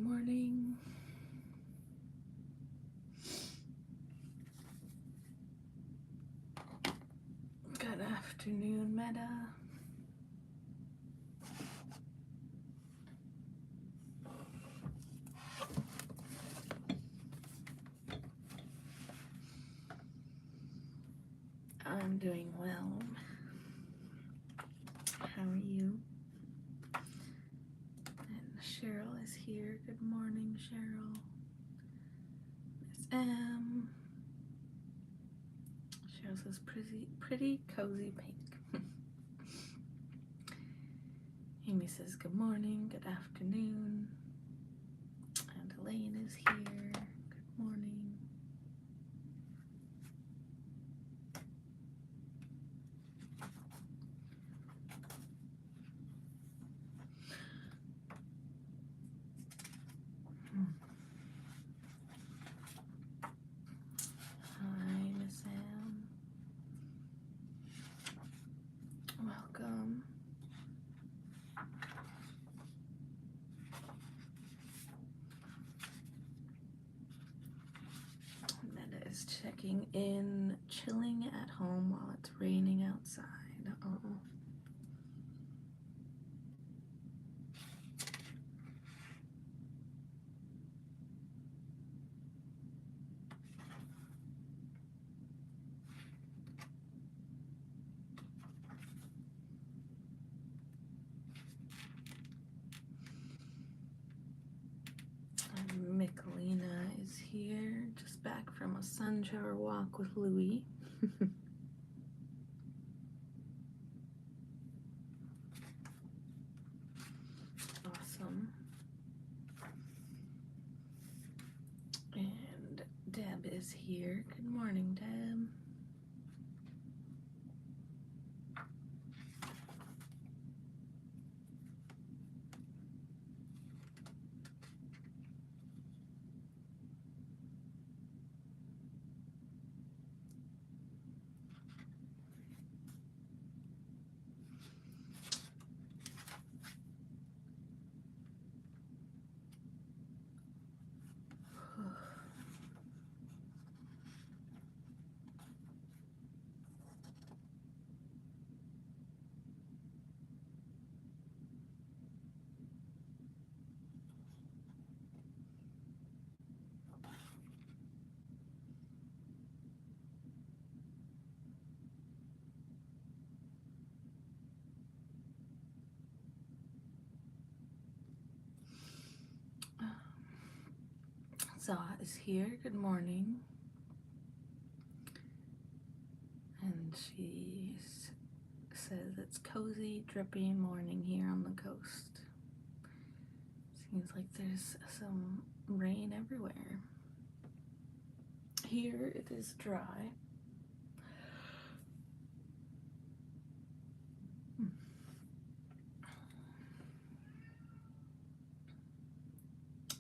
morning. Good afternoon, Meta. I'm doing well. How are you? And Cheryl is here. Good morning, Cheryl. Miss M. Cheryl says pretty cozy pink. Amy says good morning, good afternoon. And Elaine is here. Good morning. Hi, Miss Sam. Welcome. Meta is checking in, chilling at home while it's raining outside. Uh-oh. Michelina is here, just back from a sun shower walk with Louie. Awesome. And Deb is here. Good morning, Deb. Zaw is here. Good morning. And she says it's cozy, drippy morning here on the coast. Seems like there's some rain everywhere. Here it is dry.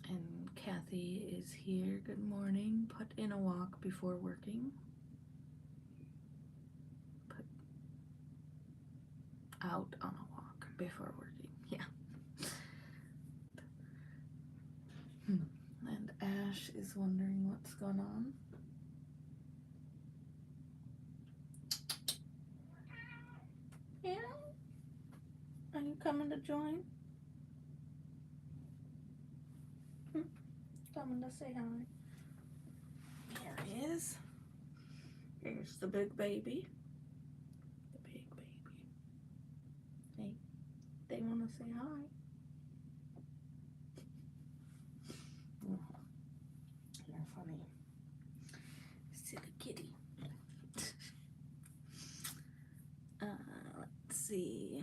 And Kathy is here. Good morning. Put in a walk before working. Put out on a walk before working. Yeah. And Ash is wondering what's going on. Yeah? Are you coming to join? Coming to say hi. Here he is. Here's the big baby. The big baby. Hey, they want to say hi. Oh, you're funny. Silly kitty. Let's see.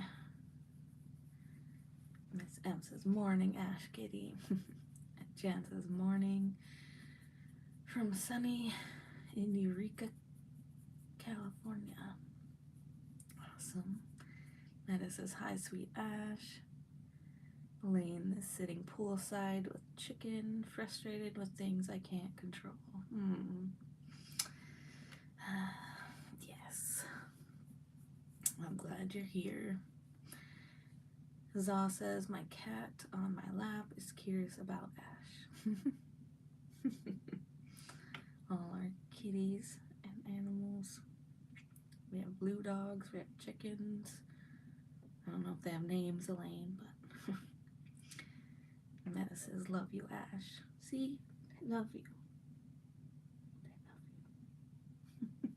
Miss M says morning, Ash Kitty. Jan says morning from sunny in Eureka, California. Awesome. Meta says hi, sweet Ash. Elaine is sitting poolside with chicken, frustrated with things I can't control. Yes. I'm glad you're here. Zaw says, my cat on my lap is curious about Ash. All our kitties and animals. We have blue dogs, we have chickens. I don't know if they have names, Elaine, but Meta says, love you, Ash. See? I love you. I love you.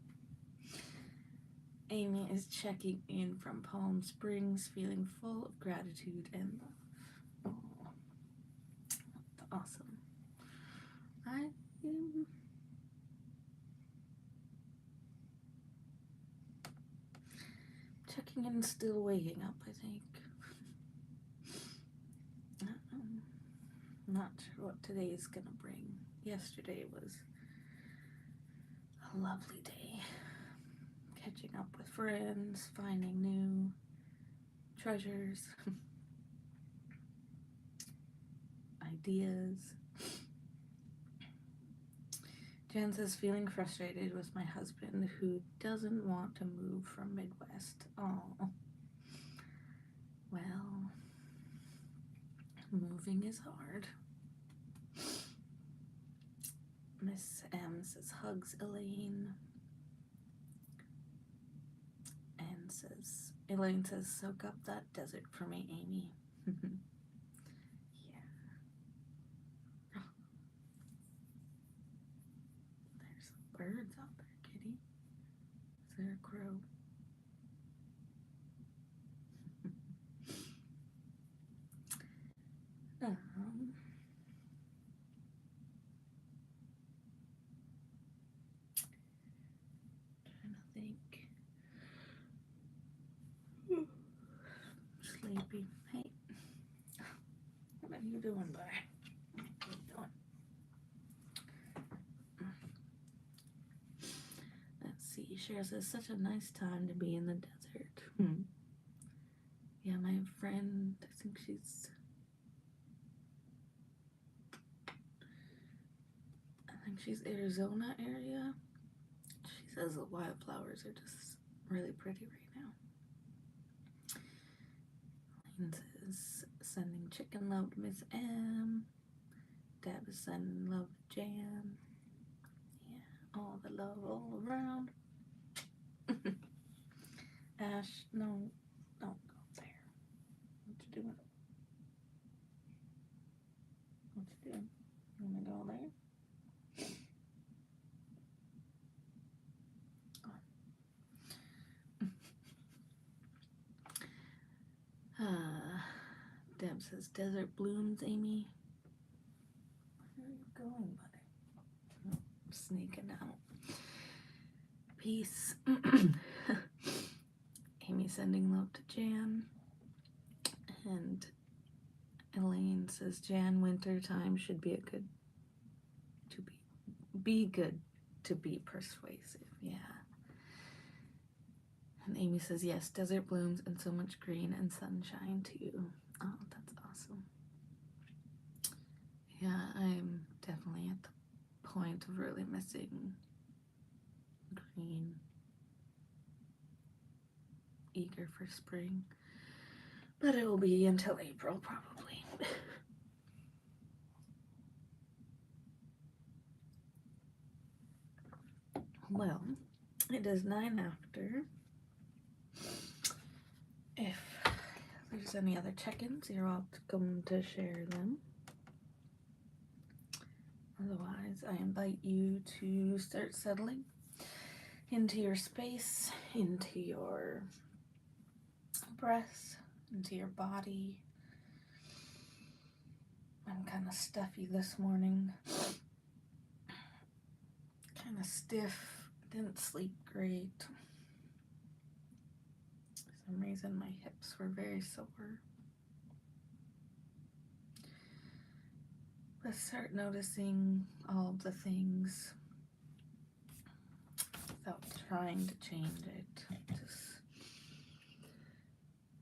Amy is checking in from Palm Springs, feeling full of gratitude and love. Oh, that's awesome. I am checking in, still waking up, I think. Not sure what today is gonna bring. Yesterday was a lovely day. Catching up with friends, finding new treasures, ideas. Jan says, feeling frustrated with my husband who doesn't want to move from Midwest. Oh, well, moving is hard. Miss M says, hugs Elaine. And says, Elaine says, soak up that desert for me, Amy. Yeah. Oh. There's birds out there, kitty. Is there a crow? Trying to think. Sleepy. Hey, what are you doing, bud? What are you doing? Let's see. Cher says, such a nice time to be in the desert. Yeah, my friend, I think she's Arizona area. She says the wildflowers are just really pretty right now. Lane says, sending chicken love to Miss M. Deb is sending love to Jan. Yeah, all the love all around. Ash, no, don't go there. What you doing? What you doing? You wanna go there? Deb says, desert blooms, Amy. Where are you going, buddy? Oh, sneaking out. Peace. Amy sending love to Jan. And Elaine says, Jan, winter time should be good to be persuasive. Yeah. And Amy says, yes, desert blooms and so much green and sunshine too. Oh, that's awesome. Yeah, I'm definitely at the point of really missing green. Eager for spring. But it will be until April, probably. Well, it is 9 after. If there's any other check-ins, you're welcome to share them. Otherwise, I invite you to start settling into your space, into your breath, into your body. I'm kind of stuffy this morning. Kind of stiff. Didn't sleep great. For some reason, my hips were very sore. But start noticing all of the things without trying to change it. Just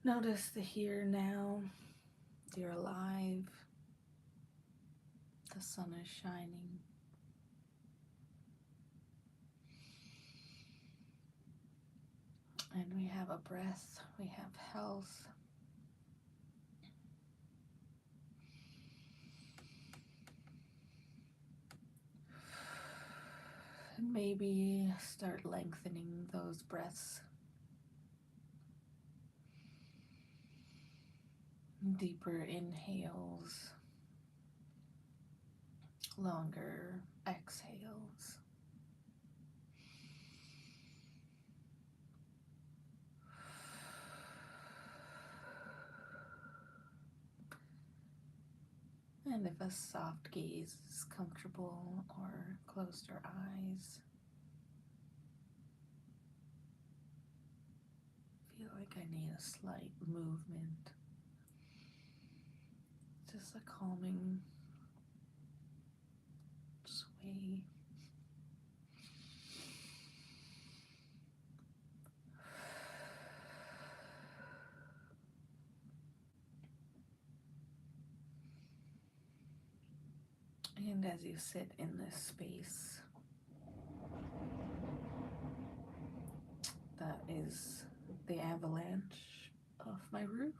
notice the here now. You're alive. The sun is shining. And we have a breath. We have health. maybe start lengthening those breaths. Deeper inhales, longer exhales. And if a soft gaze is comfortable, or close your eyes, feel like I need a slight movement. Just a calming sway. And as you sit in this space, that is the avalanche off my roof.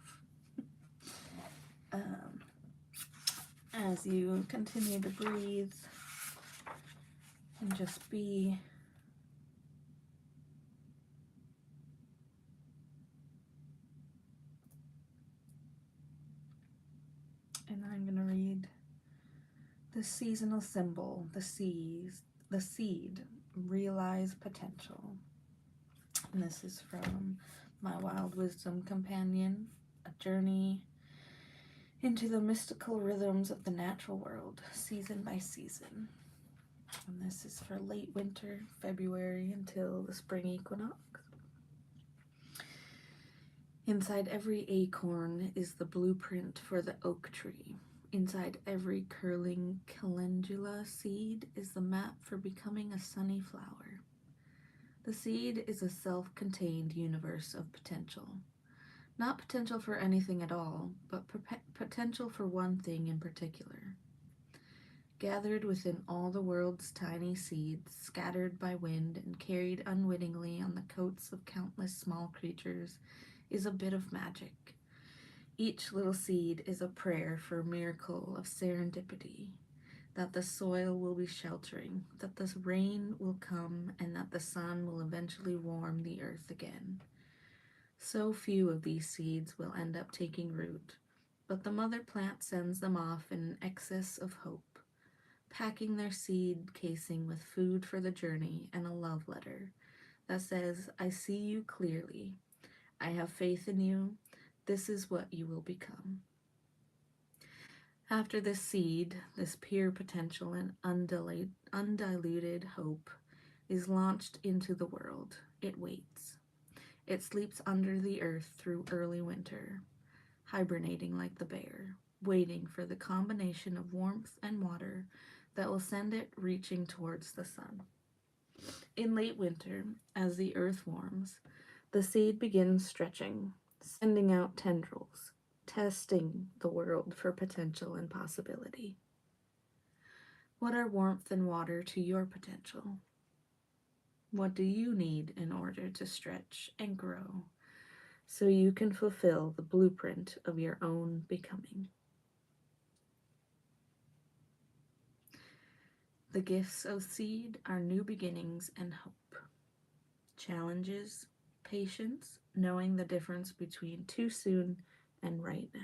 As you continue to breathe and just be, and I'm going to read the seasonal symbol, the seed, realize potential. And this is from my Wild Wisdom Companion, a journey into the mystical rhythms of the natural world, season by season. And this is for late winter, February until the spring equinox. Inside every acorn is the blueprint for the oak tree. Inside every curling calendula seed is the map for becoming a sunny flower. The seed is a self-contained universe of potential. Not potential for anything at all, but potential for one thing in particular. Gathered within all the world's tiny seeds, scattered by wind and carried unwittingly on the coats of countless small creatures, is a bit of magic. Each little seed is a prayer for a miracle of serendipity, that the soil will be sheltering, that the rain will come, and that the sun will eventually warm the earth again. So few of these seeds will end up taking root, but the mother plant sends them off in an excess of hope, packing their seed casing with food for the journey and a love letter that says, I see you clearly. I have faith in you. This is what you will become. After this seed, this pure potential and undiluted hope is launched into the world. It waits. It sleeps under the earth through early winter, hibernating like the bear, waiting for the combination of warmth and water that will send it reaching towards the sun. In late winter, as the earth warms, the seed begins stretching, sending out tendrils, testing the world for potential and possibility. What are warmth and water to your potential? What do you need in order to stretch and grow so you can fulfill the blueprint of your own becoming? The gifts of seed are new beginnings and hope. Challenges, patience, knowing the difference between too soon and right now.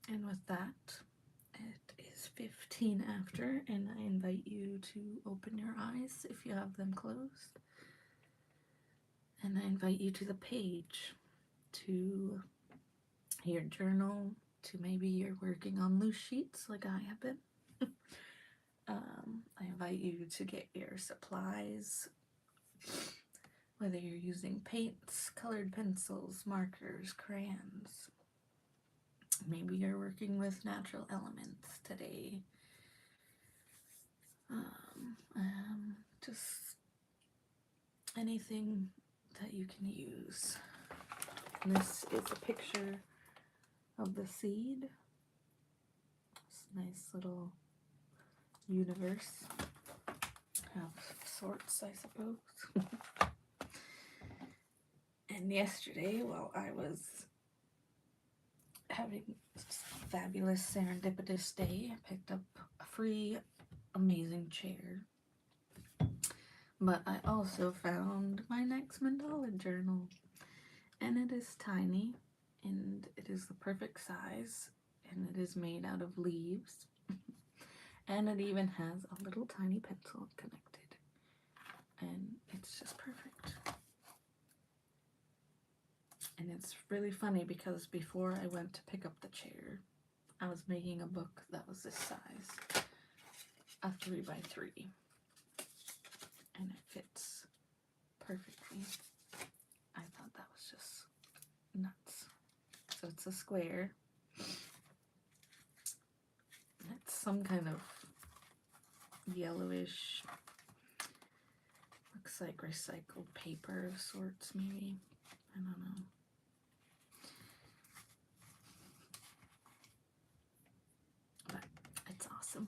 And with that, it is 15 after, and I invite you to open your eyes if you have them closed. And I invite you to the page, to your journal, to maybe you're working on loose sheets like I have been. I invite you to get your supplies, whether you're using paints, colored pencils, markers, crayons. Maybe you're working with natural elements today. Just anything that you can use. And this is a picture of the seed. It's a nice little universe of sorts, I suppose. And yesterday, while I was having a fabulous serendipitous day. I picked up a free amazing chair. But I also found my next mandala journal. And it is tiny, and it is the perfect size, and it is made out of leaves. And it even has a little tiny pencil connected. And it's just perfect. And it's really funny because before I went to pick up the chair, I was making a book that was this size, a 3x3, and it fits perfectly. I thought that was just nuts. So it's a square. It's some kind of yellowish, looks like recycled paper of sorts, maybe. I don't know. But it's awesome.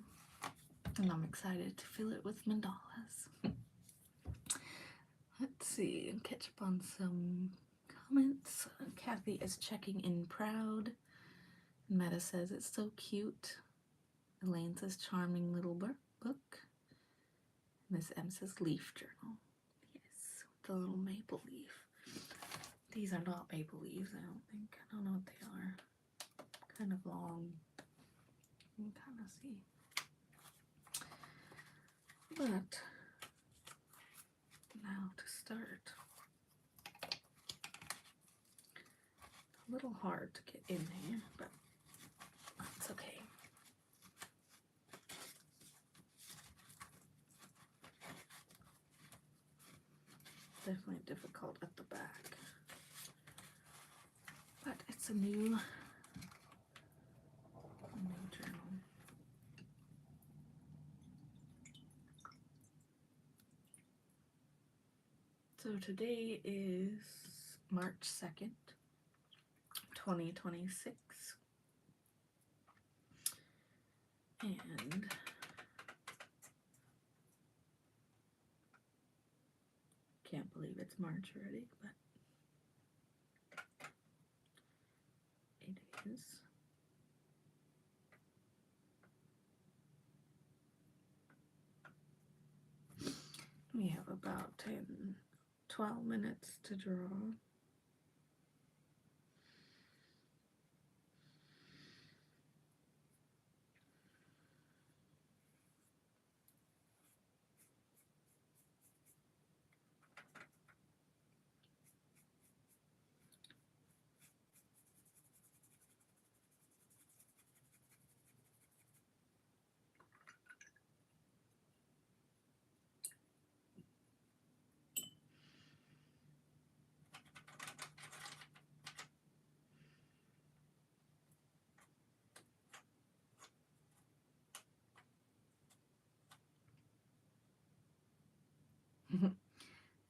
And I'm excited to fill it with mandalas. Let's see, and catch up on some comments. Kathy is checking in proud. Meta says it's so cute. Elaine says charming little book. Miss M says leaf journal. Yes, the little maple leaf. These are not maple leaves, I don't think. I don't know what they are. Kind of long. You can kind of see. But now to start. A little hard to get in here, but that's okay. Definitely difficult at the back. But it's a new journal. So today is March 2nd, 2026. And can't believe it's March already, but it is. We have about 12 minutes to draw.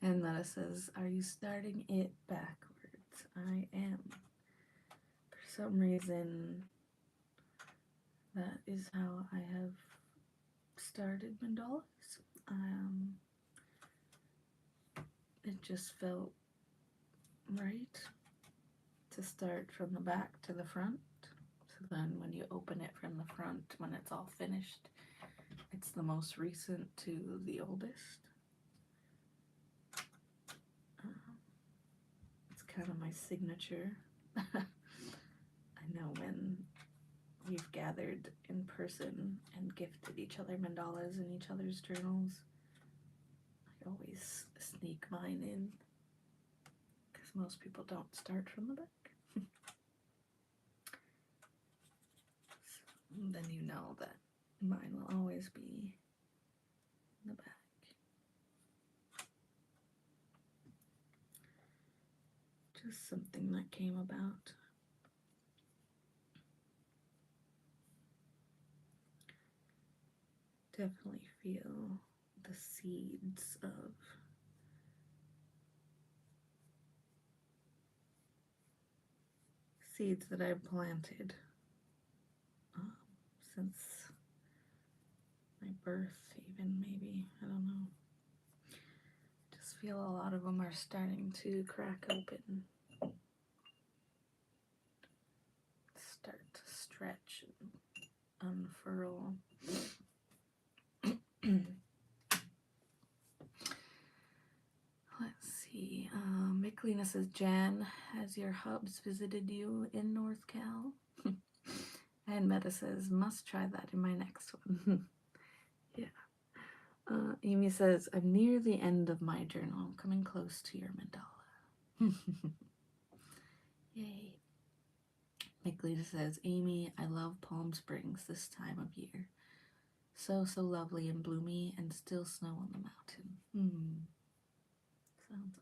And Meta says, are you starting it backwards? I am. For some reason, that is how I have started mandalas. It just felt right to start from the back to the front. So then when you open it from the front, when it's all finished, it's the most recent to the oldest. It's kind of my signature. I know when we've gathered in person and gifted each other mandalas in each other's journals, I always sneak mine in because most people don't start from the back. So then you know that mine will always be in the back. Just something that came about. Definitely feel the seeds of that I've planted since my birth, even maybe, I don't know. Just feel a lot of them are starting to crack open. stretch and unfurl. Let's see. Micklina says, Jan, has your hubs visited you in North Cal? And Meta says, must try that in my next one. Yeah. Amy says, I'm near the end of my journal. I'm coming close to your mandala. Yay. Micklina says, Amy, I love Palm Springs this time of year. So lovely and bloomy and still snow on the mountain. Sounds awesome.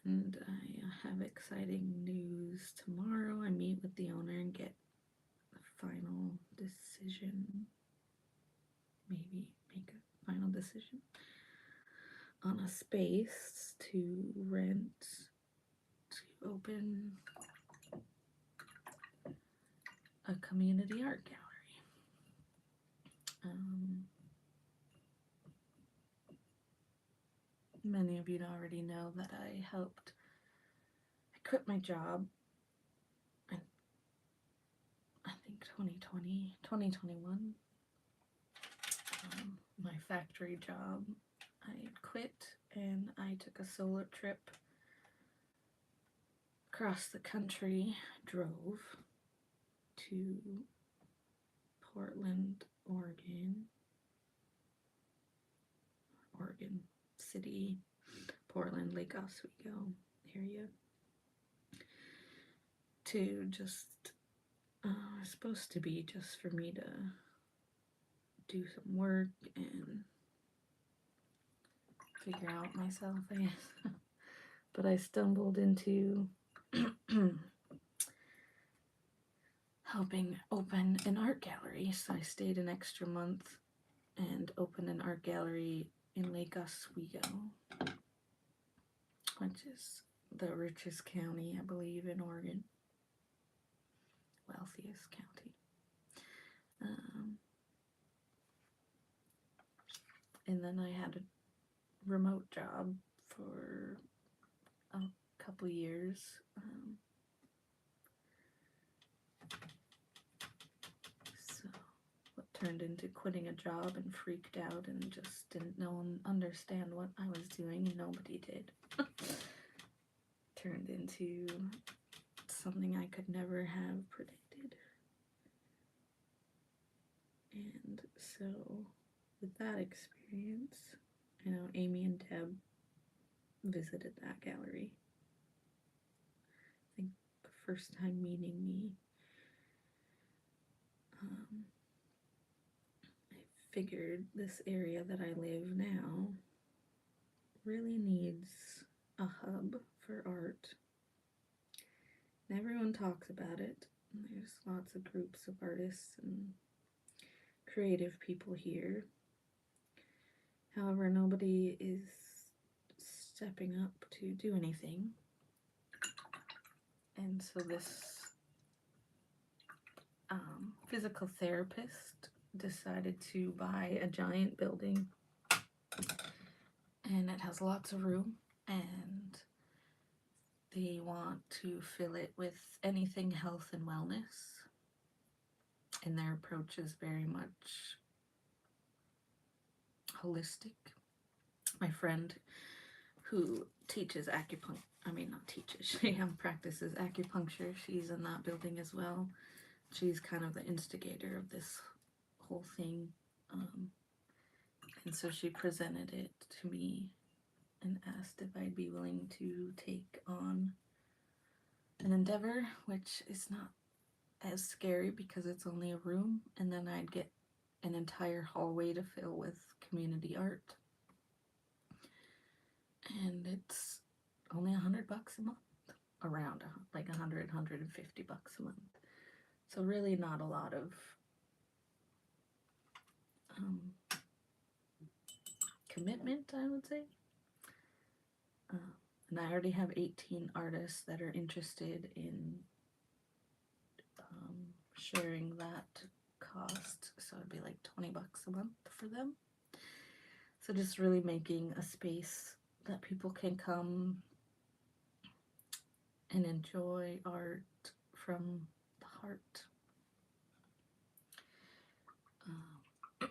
And I have exciting news tomorrow. I meet with the owner and get a final decision. Maybe make a final decision on a space to rent to open a community art gallery. Many of you already know that I quit my job in, I think 2021. My factory job. I quit and I took a solo trip across the country, drove to Portland, Oregon City, Portland, Lake Oswego area, to just, supposed to be just for me to do some work and figure out myself, I guess. But I stumbled into helping open an art gallery, so I stayed an extra month and opened an art gallery in Lake Oswego, which is the richest county, I believe, in Oregon. Wealthiest county. And then I had a remote job for a couple years. So what turned into quitting a job and freaked out and just didn't know and understand what I was doing, and nobody did. Turned into something I could never have predicted. And so with that experience, I know Amy and Deb visited that gallery. I think the first time meeting me, I figured this area that I live now really needs a hub for art. And everyone talks about it. And there's lots of groups of artists and creative people here. However, nobody is stepping up to do anything. And so this physical therapist decided to buy a giant building, and it has lots of room, and they want to fill it with anything health and wellness. And their approach is very much holistic. My friend who teaches acupuncture, she practices acupuncture, she's in that building as well. She's kind of the instigator of this whole thing. And so she presented it to me and asked if I'd be willing to take on an endeavor, which is not as scary because it's only a room, and then I'd get an entire hallway to fill with community art. And it's only $100 a month, around like 100, $150 a month. So really not a lot of commitment, I would say. And I already have 18 artists that are interested in sharing that cost. So it'd be like $20 a month for them. So just really making a space that people can come and enjoy art from the heart.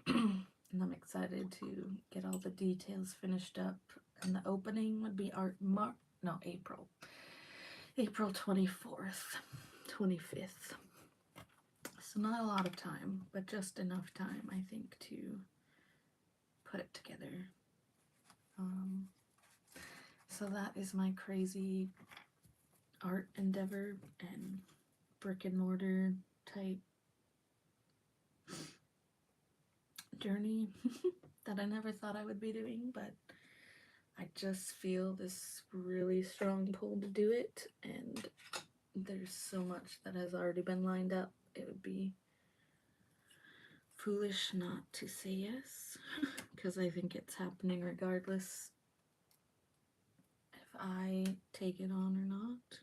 And I'm excited to get all the details finished up. And the opening would be April 24th, 25th. So not a lot of time, but just enough time, I think, to put it together. So that is my crazy art endeavor and brick and mortar type journey that I never thought I would be doing, but I just feel this really strong pull to do it, and there's so much that has already been lined up. It would be foolish not to say yes, because I think it's happening regardless if I take it on or not.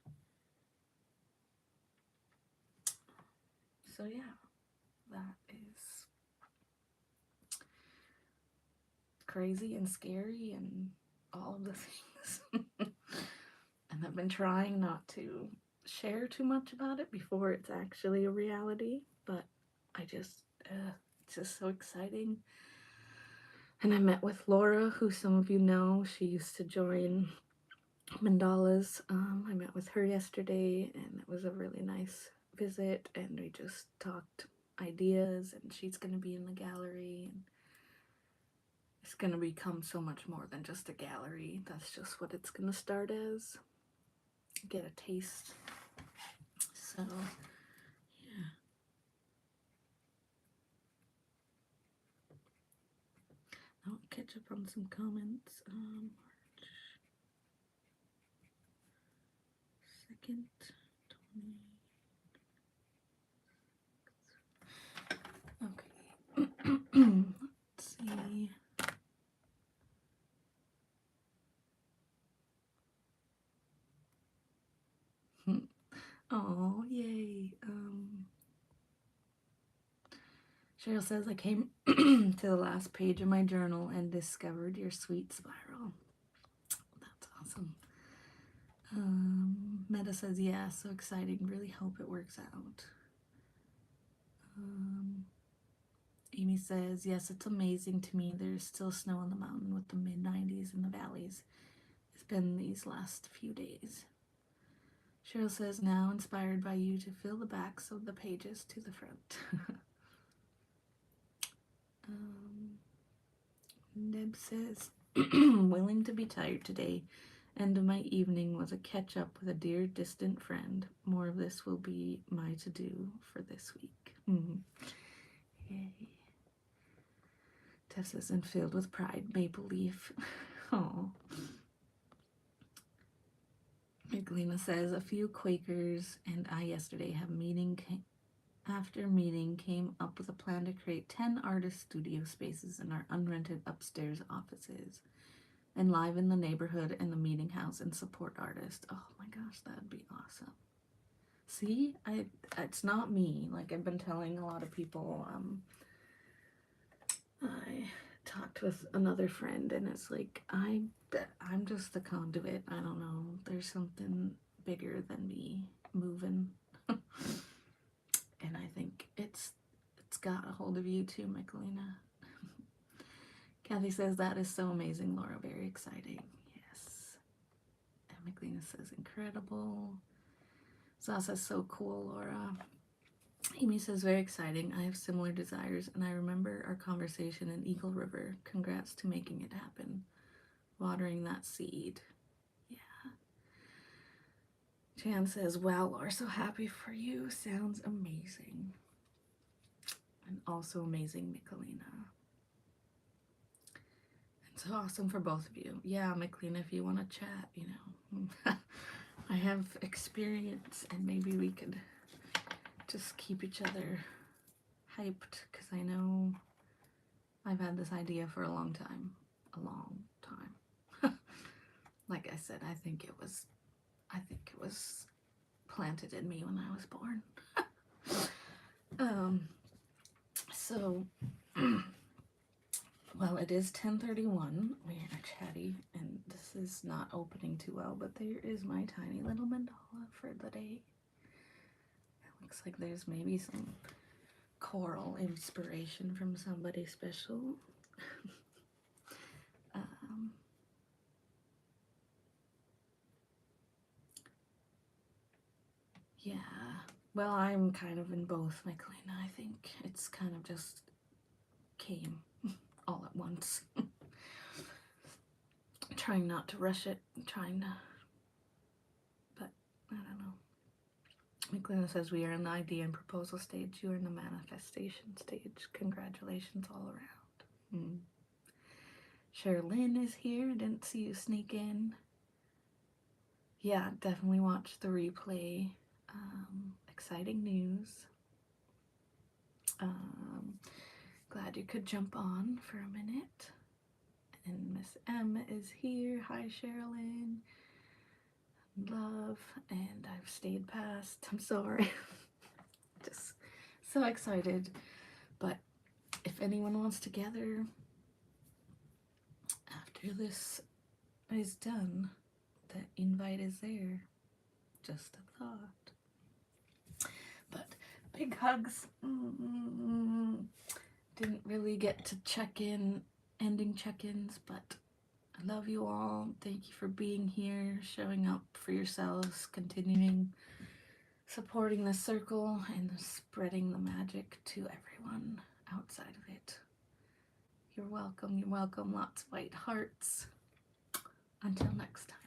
So yeah, that is crazy and scary and all of the things. And I've been trying not to share too much about it before it's actually a reality, but it's just so exciting. And I met with Laura, who some of you know. She used to join Mandalas. I met with her yesterday, and it was a really nice visit, and we just talked ideas, and she's going to be in the gallery, and it's going to become so much more than just a gallery. That's just what it's going to start as. Get a taste. So yeah, I'll catch up on some comments. March 2nd, 20. Okay. Let's see. Oh, yay. Cheryl says, I came to the last page of my journal and discovered your sweet spiral. That's awesome. Meta says, yeah, so exciting. Really hope it works out. Amy says, yes, it's amazing to me. There's still snow on the mountain with the mid-90s in the valleys. It's been these last few days. Cheryl says, now inspired by you to fill the backs of the pages to the front. Neb says, willing to be tired today. End of my evening was a catch up with a dear distant friend. More of this will be my to-do for this week. Yay. Tessa's and filled with pride. Maple Leaf. Oh. Magdalena says, a few Quakers and I yesterday have after meeting came up with a plan to create 10 artist studio spaces in our unrented upstairs offices, enliven the neighborhood and the meeting house and support artists. Oh my gosh, that would be awesome. See, it's not me. Like I've been telling a lot of people, I talked with another friend and it's like, I'm just the conduit. I don't know. There's something bigger than me moving. And I think it's got a hold of you too, Michelina. Kathy says, that is so amazing, Laura. Very exciting. Yes. And Michelina says, incredible. Sasa, so cool, Laura. Amy says, very exciting. I have similar desires, and I remember our conversation in Eagle River. Congrats to making it happen. Watering that seed. Yeah. Chan says, wow, Laura, so happy for you. Sounds amazing. And also amazing, Michelina. And so awesome for both of you. Yeah, Michelina, if you want to chat, you know. I have experience, and maybe we could just keep each other hyped, because I know I've had this idea for a long time. like I said, I think it was planted in me when I was born. So, well, it is 10:31. We are chatty, and this is not opening too well, but there is my tiny little mandala for the day. It looks like there's maybe some choral inspiration from somebody special. Yeah, well, I'm kind of in both, Michaelina. I think it's kind of just came all at once. Trying not to rush it, trying to, but I don't know. Michaelina says we are in the idea and proposal stage. You are in the manifestation stage. Congratulations all around. Sherilyn is here. I didn't see you sneak in. Yeah, definitely watch the replay. Exciting news. Glad you could jump on for a minute. And Miss M is here. Hi, Sherilyn. Love. And I've stayed past. I'm sorry. Just so excited. But if anyone wants to gather after this is done, the invite is there. Just a thought. But big hugs. Didn't really get to check in, ending check-ins, but I love you all. Thank you for being here, showing up for yourselves, continuing supporting the circle and spreading the magic to everyone outside of it. You're welcome, you're welcome. Lots of white hearts. Until next time.